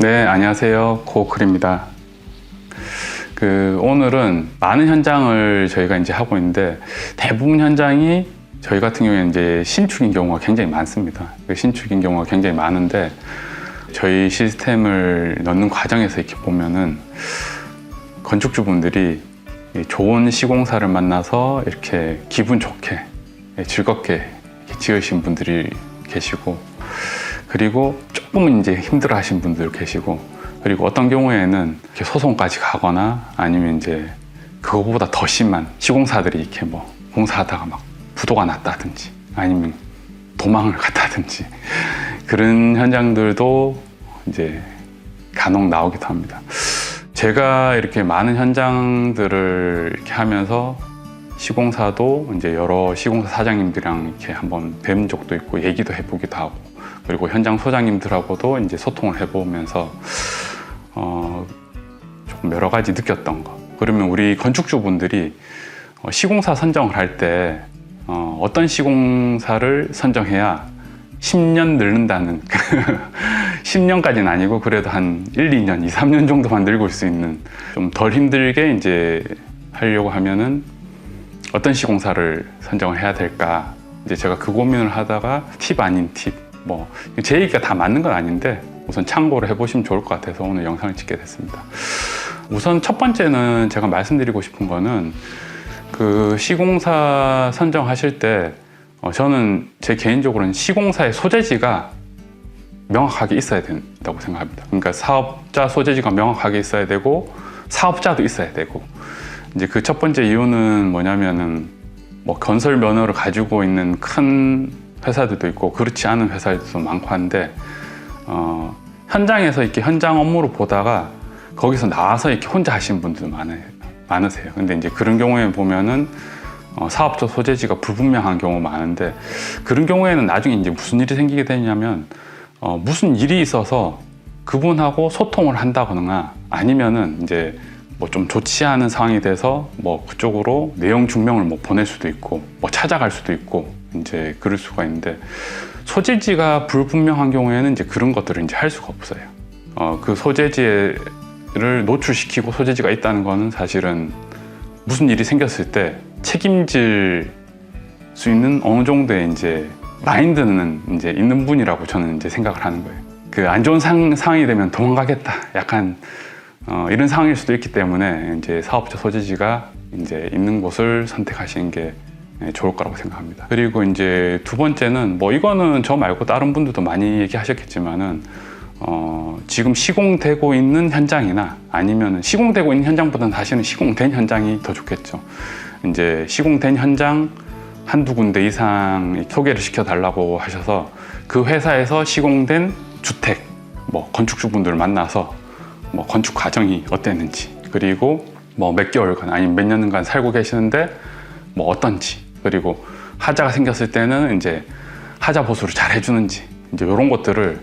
네, 안녕하세요. 고클입니다. 오늘은 많은 현장을 저희가 이제 하고 있는데 대부분 현장이 저희 같은 경우에는 이제 신축인 경우가 굉장히 많습니다. 신축인 경우가 굉장히 많은데 저희 시스템을 넣는 과정에서 이렇게 보면은 건축주분들이 좋은 시공사를 만나서 이렇게 기분 좋게 즐겁게 이렇게 지으신 분들이 계시고, 그리고 조금은 이제 힘들어 하신 분들 계시고, 그리고 어떤 경우에는 이렇게 소송까지 가거나 아니면 이제 그거보다 더 심한 시공사들이 이렇게 뭐 공사하다가 막 부도가 났다든지 아니면 도망을 갔다든지 그런 현장들도 이제 간혹 나오기도 합니다. 제가 이렇게 많은 현장들을 이렇게 하면서 시공사도 이제 여러 시공사 사장님들이랑 이렇게 한번 뵌 적도 있고 얘기도 해보기도 하고, 그리고 현장 소장님들하고도 이제 소통을 해보면서 조금 여러 가지 느꼈던 거. 그러면 우리 건축주분들이 시공사 선정을 할 때 어떤 시공사를 선정해야 10년 늙는다는 10년까지는 아니고 그래도 한 1, 2년, 2, 3년 정도만 늙을 수 있는, 좀 덜 힘들게 이제 하려고 하면은 어떤 시공사를 선정을 해야 될까, 이제 제가 그 고민을 하다가 팁 아닌 팁, 뭐 제 얘기가 다 맞는 건 아닌데 우선 참고를 해보시면 좋을 것 같아서 오늘 영상을 찍게 됐습니다. 우선 첫 번째는 제가 말씀드리고 싶은 거는 그 시공사 선정하실 때 저는 제 개인적으로는 시공사의 소재지가 명확하게 있어야 된다고 생각합니다. 그러니까 사업자 소재지가 명확하게 있어야 되고 사업자도 있어야 되고, 이제 그 첫 번째 이유는 뭐냐면은 뭐 건설 면허를 가지고 있는 큰 회사들도 있고 그렇지 않은 회사들도 많고 한데 현장에서 이렇게 현장 업무를 보다가 거기서 나와서 이렇게 혼자 하시는 분들 많으세요. 근데 이제 그런 경우에 보면은 사업자 소재지가 불분명한 경우가 많은데, 그런 경우에는 나중에 이제 무슨 일이 생기게 되냐면 무슨 일이 있어서 그분하고 소통을 한다거나 아니면은 이제 뭐 좀 좋지 않은 상황이 돼서 뭐 그쪽으로 내용 증명을 뭐 보낼 수도 있고 뭐 찾아갈 수도 있고 이제 그럴 수가 있는데, 소재지가 불분명한 경우에는 이제 그런 것들을 이제 할 수가 없어요. 그 소재지를 노출시키고 소재지가 있다는 거는 사실은 무슨 일이 생겼을 때 책임질 수 있는 어느 정도의 이제 마인드는 이제 있는 분이라고 저는 이제 생각을 하는 거예요. 그 안 좋은 상황이 되면 도망가겠다, 약간 이런 상황일 수도 있기 때문에 이제 사업자 소재지가 이제 있는 곳을 선택하시는 게 좋을 거라고 생각합니다. 그리고 이제 두 번째는 뭐 이거는 저 말고 다른 분들도 많이 얘기하셨겠지만은 지금 시공되고 있는 현장이나 아니면 시공되고 있는 현장보다는 사실은 시공된 현장이 더 좋겠죠. 이제 시공된 현장 한두 군데 이상 소개를 시켜달라고 하셔서 그 회사에서 시공된 주택, 뭐 건축주분들을 만나서 뭐 건축 과정이 어땠는지, 그리고 뭐 몇 개월간 아니면 몇 년간 살고 계시는데 뭐 어떤지, 그리고 하자가 생겼을 때는 이제 하자 보수를 잘 해주는지, 이제 이런 것들을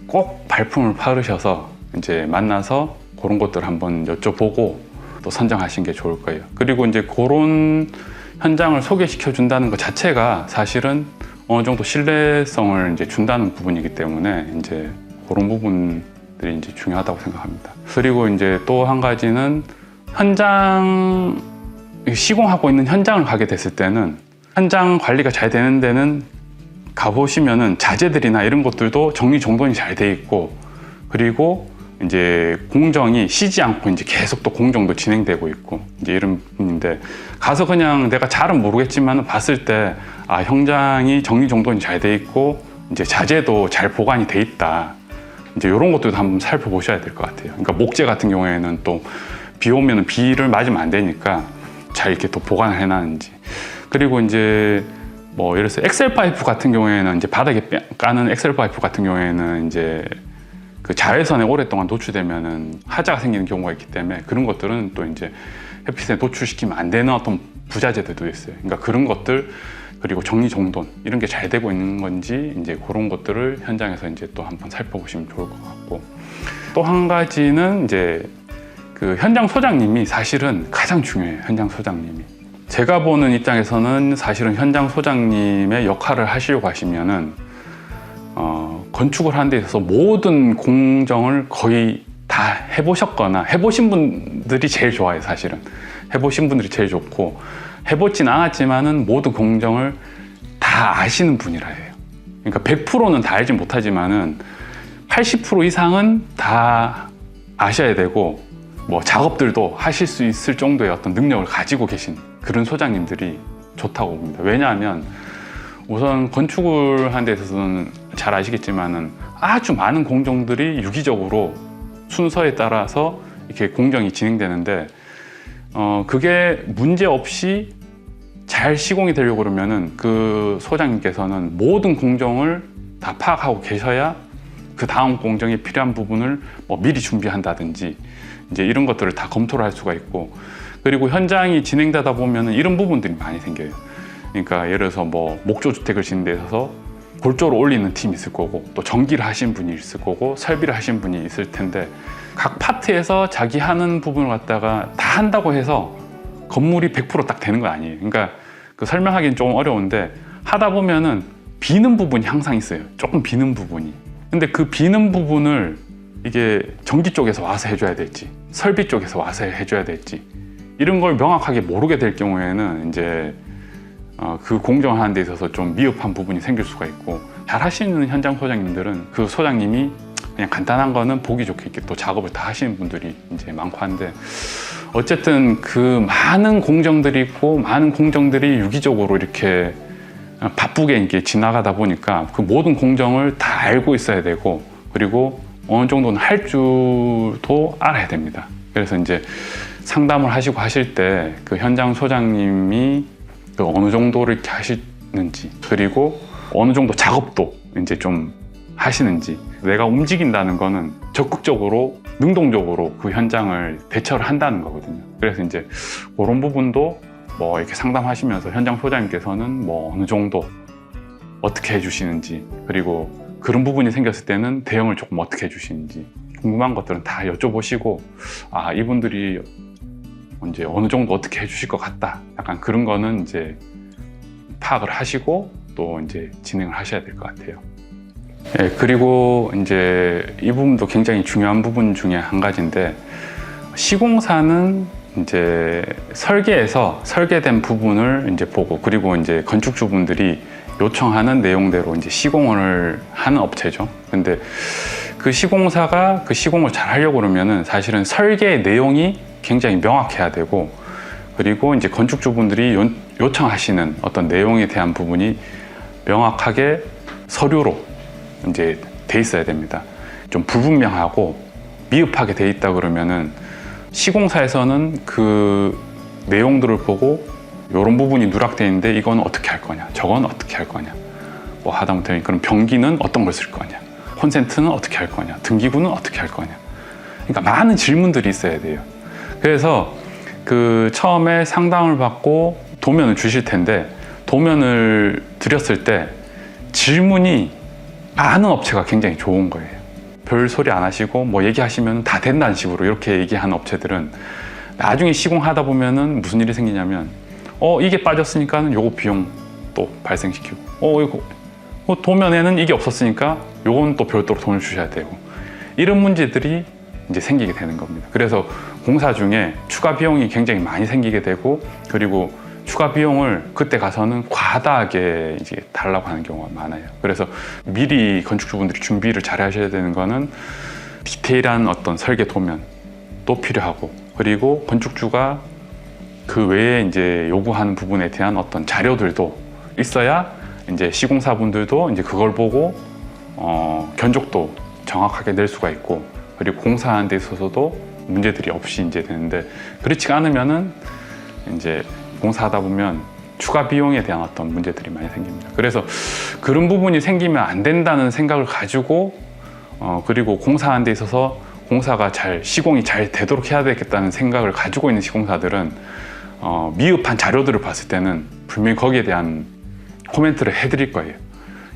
꼭 발품을 파르셔서 이제 만나서 그런 것들을 한번 여쭤보고 또 선정하시는 게 좋을 거예요. 그리고 이제 그런 현장을 소개시켜 준다는 것 자체가 사실은 어느 정도 신뢰성을 이제 준다는 부분이기 때문에 이제 그런 부분들이 이제 중요하다고 생각합니다. 그리고 이제 또 한 가지는 현장, 시공하고 있는 현장을 가게 됐을 때는 현장 관리가 잘 되는 데는 가보시면은 자재들이나 이런 것들도 정리정돈이 잘 돼 있고, 그리고 이제 공정이 쉬지 않고 이제 계속 또 공정도 진행되고 있고 이제 이런 분인데, 가서 그냥 내가 잘은 모르겠지만 봤을 때 현장이 정리정돈이 잘 돼 있고 이제 자재도 잘 보관이 돼 있다, 이제 이런 것들도 한번 살펴보셔야 될 것 같아요. 그러니까 목재 같은 경우에는 또 비 오면 비를 맞으면 안 되니까 잘 이렇게 또 보관을 해놨는지, 그리고 이제 뭐 예를 들어서 엑셀 파이프 같은 경우에는 이제 바닥에 까는 엑셀 파이프 같은 경우에는 이제 그 자외선에 오랫동안 노출되면은 하자가 생기는 경우가 있기 때문에 그런 것들은 또 이제 햇빛에 노출시키면 안 되는 어떤 부자재들도 있어요. 그러니까 그런 것들, 그리고 정리정돈 이런 게 잘 되고 있는 건지 이제 그런 것들을 현장에서 이제 또 한번 살펴보시면 좋을 것 같고, 또 한 가지는 이제 그 현장 소장님이 사실은 가장 중요해요. 현장 소장님이. 제가 보는 입장에서는 사실은 현장 소장님의 역할을 하시려고 하시면은 건축을 하는 데 있어서 모든 공정을 거의 다 해보셨거나 해보신 분들이 제일 좋아요. 사실은 해보신 분들이 제일 좋고, 해보진 않았지만은 모든 공정을 다 아시는 분이라 해요. 그러니까 100%는 다 알지 못하지만은 80% 이상은 다 아셔야 되고, 뭐 작업들도 하실 수 있을 정도의 어떤 능력을 가지고 계신 그런 소장님들이 좋다고 봅니다. 왜냐하면 우선 건축을 하는 데 있어서는 잘 아시겠지만은 아주 많은 공정들이 유기적으로 순서에 따라서 이렇게 공정이 진행되는데, 그게 문제 없이 잘 시공이 되려고 그러면은 그 소장님께서는 모든 공정을 다 파악하고 계셔야 그 다음 공정에 필요한 부분을 뭐 미리 준비한다든지 이제 이런 것들을 다 검토를 할 수가 있고, 그리고 현장이 진행되다 보면은 이런 부분들이 많이 생겨요. 그러니까 예를 들어서 뭐 목조주택을 짓는 데 있어서 골조를 올리는 팀이 있을 거고, 또 전기를 하신 분이 있을 거고, 설비를 하신 분이 있을 텐데, 각 파트에서 자기 하는 부분을 갖다가 다 한다고 해서 건물이 100% 딱 되는 건 아니에요. 그러니까 그 설명하기는 조금 어려운데, 하다 보면은 비는 부분이 항상 있어요. 조금 비는 부분이. 근데 그 비는 부분을 이게 전기 쪽에서 와서 해줘야 될지, 설비 쪽에서 와서 해줘야 될지, 이런 걸 명확하게 모르게 될 경우에는 이제 그 공정을 하는 데 있어서 좀 미흡한 부분이 생길 수가 있고, 잘 하시는 현장 소장님들은 그 소장님이 그냥 간단한 거는 보기 좋게 이렇게 또 작업을 다 하시는 분들이 이제 많고 한데, 어쨌든 그 많은 공정들이 있고 많은 공정들이 유기적으로 이렇게 바쁘게 이렇게 지나가다 보니까 그 모든 공정을 다 알고 있어야 되고, 그리고 어느 정도는 할 줄도 알아야 됩니다. 그래서 이제 상담을 하시고 하실 때 그 현장 소장님이 그 어느 정도를 이렇게 하시는지, 그리고 어느 정도 작업도 이제 좀 하시는지, 내가 움직인다는 거는 적극적으로 능동적으로 그 현장을 대처를 한다는 거거든요. 그래서 이제 그런 부분도 뭐 이렇게 상담하시면서 현장 소장님께서는 뭐 어느 정도 어떻게 해주시는지, 그리고 그런 부분이 생겼을 때는 대응을 조금 어떻게 해주시는지 궁금한 것들은 다 여쭤보시고, 아, 이분들이 이제 어느 정도 어떻게 해주실 것 같다, 약간 그런 거는 이제 파악을 하시고 또 이제 진행을 하셔야 될 것 같아요. 네, 그리고 이제 이 부분도 굉장히 중요한 부분 중에 한 가지인데, 시공사는 이제 설계에서 설계된 부분을 이제 보고, 그리고 이제 건축주분들이 요청하는 내용대로 이제 시공을 하는 업체죠. 근데 그 시공사가 그 시공을 잘 하려고 그러면은 사실은 설계의 내용이 굉장히 명확해야 되고, 그리고 이제 건축주분들이 요청하시는 어떤 내용에 대한 부분이 명확하게 서류로 이제 돼 있어야 됩니다. 좀 불분명하고 미흡하게 돼 있다 그러면은 시공사에서는 그 내용들을 보고 이런 부분이 누락돼 있는데 이건 어떻게 할 거냐, 저건 어떻게 할 거냐, 뭐 하다못해 그럼 변기는 어떤 걸 쓸 거냐, 콘센트는 어떻게 할 거냐, 등기구는 어떻게 할 거냐, 그러니까 많은 질문들이 있어야 돼요. 그래서 그 처음에 상담을 받고 도면을 주실 텐데, 도면을 드렸을 때 질문이 많은 업체가 굉장히 좋은 거예요. 별 소리 안 하시고 뭐 얘기하시면 다 된다는 식으로 이렇게 얘기하는 업체들은 나중에 시공하다 보면은 무슨 일이 생기냐면, 이게 빠졌으니까는 요거 비용 또 발생시키고, 이거 도면에는 이게 없었으니까 요건 또 별도로 돈을 주셔야 되고, 이런 문제들이 이제 생기게 되는 겁니다. 그래서 공사 중에 추가 비용이 굉장히 많이 생기게 되고, 그리고 추가 비용을 그때 가서는 과다하게 이제 달라고 하는 경우가 많아요. 그래서 미리 건축주분들이 준비를 잘 하셔야 되는 거는 디테일한 어떤 설계 도면도 필요하고, 그리고 건축주가 그 외에 이제 요구하는 부분에 대한 어떤 자료들도 있어야 이제 시공사분들도 이제 그걸 보고 견적도 정확하게 낼 수가 있고, 그리고 공사하는 데 있어서도 문제들이 없이 이제 되는데, 그렇지가 않으면은 이제 공사하다 보면 추가 비용에 대한 어떤 문제들이 많이 생깁니다. 그래서 그런 부분이 생기면 안 된다는 생각을 가지고, 그리고 공사하는 데 있어서 공사가 시공이 잘 되도록 해야 되겠다는 생각을 가지고 있는 시공사들은 미흡한 자료들을 봤을 때는 분명히 거기에 대한 코멘트를 해드릴 거예요.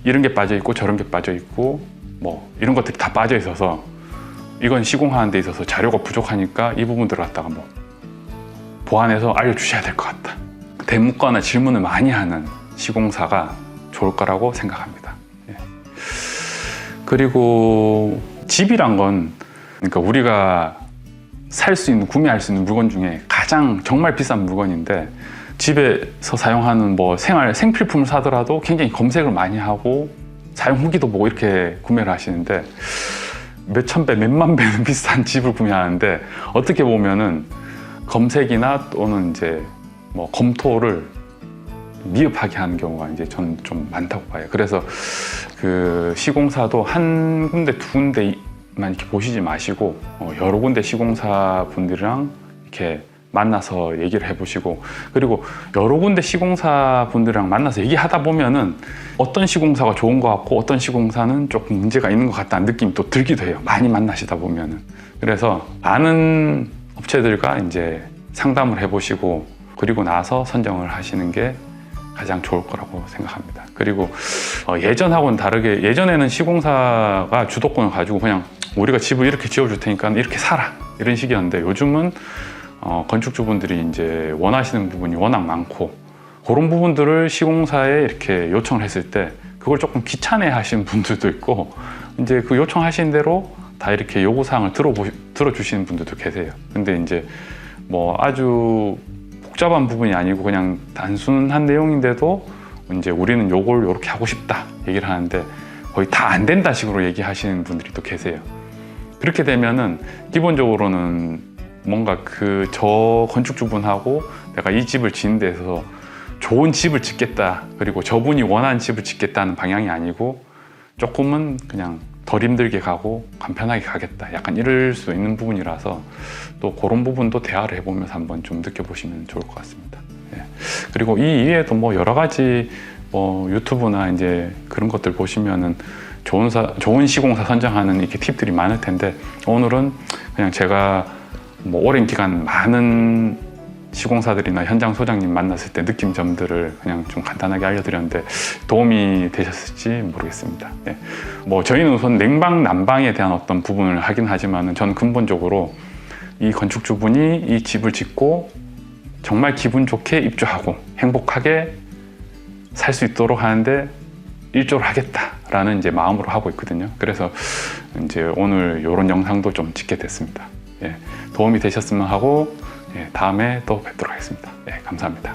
이런 게 빠져 있고 저런 게 빠져 있고 뭐 이런 것들이 다 빠져 있어서 이건 시공하는 데 있어서 자료가 부족하니까 이 부분들을 갖다가 뭐 보완해서 알려주셔야 될 것 같다. 대묻거나 질문을 많이 하는 시공사가 좋을 거라고 생각합니다. 예. 그리고 집이란 건 그러니까 우리가 살 수 있는, 구매할 수 있는 물건 중에 가장 정말 비싼 물건인데, 집에서 사용하는 뭐 생필품을 사더라도 굉장히 검색을 많이 하고 사용 후기도 보고 이렇게 구매를 하시는데, 몇천 배, 몇만 배는 비싼 집을 구매하는데 어떻게 보면은 검색이나 또는 이제 뭐 검토를 미흡하게 하는 경우가 이제 저는 좀 많다고 봐요. 그래서 그 시공사도 한 군데 두 군데만 이렇게 보시지 마시고 여러 군데 시공사 분들이랑 이렇게 만나서 얘기를 해보시고, 그리고 여러 군데 시공사 분들이랑 만나서 얘기하다 보면은 어떤 시공사가 좋은 것 같고 어떤 시공사는 조금 문제가 있는 것 같다는 느낌이 또 들기도 해요. 많이 만나시다 보면은. 그래서 많은 업체들과 이제 상담을 해보시고 그리고 나서 선정을 하시는 게 가장 좋을 거라고 생각합니다. 그리고 예전하고는 다르게, 예전에는 시공사가 주도권을 가지고 그냥 우리가 집을 이렇게 지어줄 테니까 이렇게 살아, 이런 식이었는데, 요즘은 건축주분들이 이제 원하시는 부분이 워낙 많고, 그런 부분들을 시공사에 이렇게 요청을 했을 때 그걸 조금 귀찮아해 하시는 분들도 있고, 이제 그 요청하신 대로 다 이렇게 요구사항을 들어주시는 분들도 계세요. 근데 이제 뭐 아주 복잡한 부분이 아니고 그냥 단순한 내용인데도 이제 우리는 요걸 요렇게 하고 싶다 얘기를 하는데 거의 다 안 된다 식으로 얘기하시는 분들이 또 계세요. 그렇게 되면은 기본적으로는 뭔가 저 건축주분하고 내가 이 집을 짓는 데서 좋은 집을 짓겠다, 그리고 저분이 원하는 집을 짓겠다는 방향이 아니고 조금은 그냥 덜 힘들게 가고 간편하게 가겠다, 약간 이럴 수 있는 부분이라서 또 그런 부분도 대화를 해보면서 한번 좀 느껴보시면 좋을 것 같습니다. 예. 그리고 이 이외에도 뭐 여러 가지 뭐 유튜브나 이제 그런 것들 보시면은 좋은 시공사 선정하는 이렇게 팁들이 많을 텐데, 오늘은 그냥 제가 뭐 오랜 기간 많은 시공사들이나 현장 소장님 만났을 때 느낀 점들을 그냥 좀 간단하게 알려드렸는데 도움이 되셨을지 모르겠습니다. 예. 뭐 저희는 우선 냉방, 난방에 대한 어떤 부분을 하긴 하지만 저는 근본적으로 이 건축주분이 이 집을 짓고 정말 기분 좋게 입주하고 행복하게 살 수 있도록 하는데 일조를 하겠다라는 이제 마음으로 하고 있거든요. 그래서 이제 오늘 이런 영상도 좀 찍게 됐습니다. 예, 도움이 되셨으면 하고, 예, 다음에 또 뵙도록 하겠습니다. 예, 감사합니다.